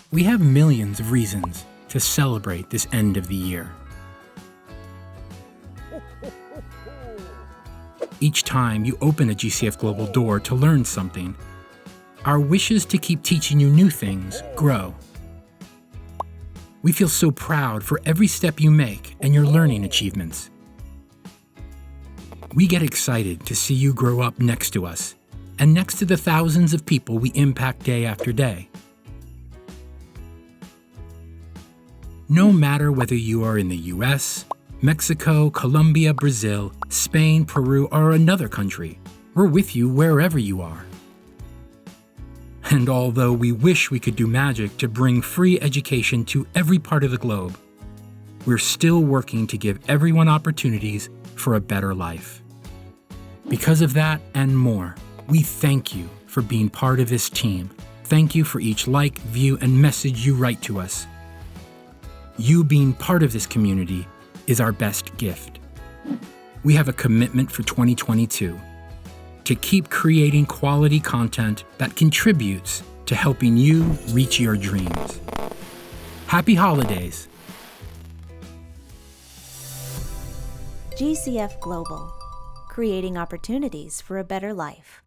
We have millions of reasons to celebrate this end of the year. Each time you open a GCF Global door to learn something, our wishes to keep teaching you new things grow. We feel so proud for every step you make and your learning achievements. We get excited to see you grow up next to us and next to the thousands of people we impact day after day. No matter whether you are in the US, Mexico, Colombia, Brazil, Spain, Peru, or another country, we're with you wherever you are. And although we wish we could do magic to bring free education to every part of the globe, we're still working to give everyone opportunities for a better life. Because of that and more, we thank you for being part of this team. Thank you for each like, view, and message you write to us. You being part of this community is our best gift. We have a commitment for 2022 to keep creating quality content that contributes to helping you reach your dreams. Happy holidays! GCF Global, creating opportunities for a better life.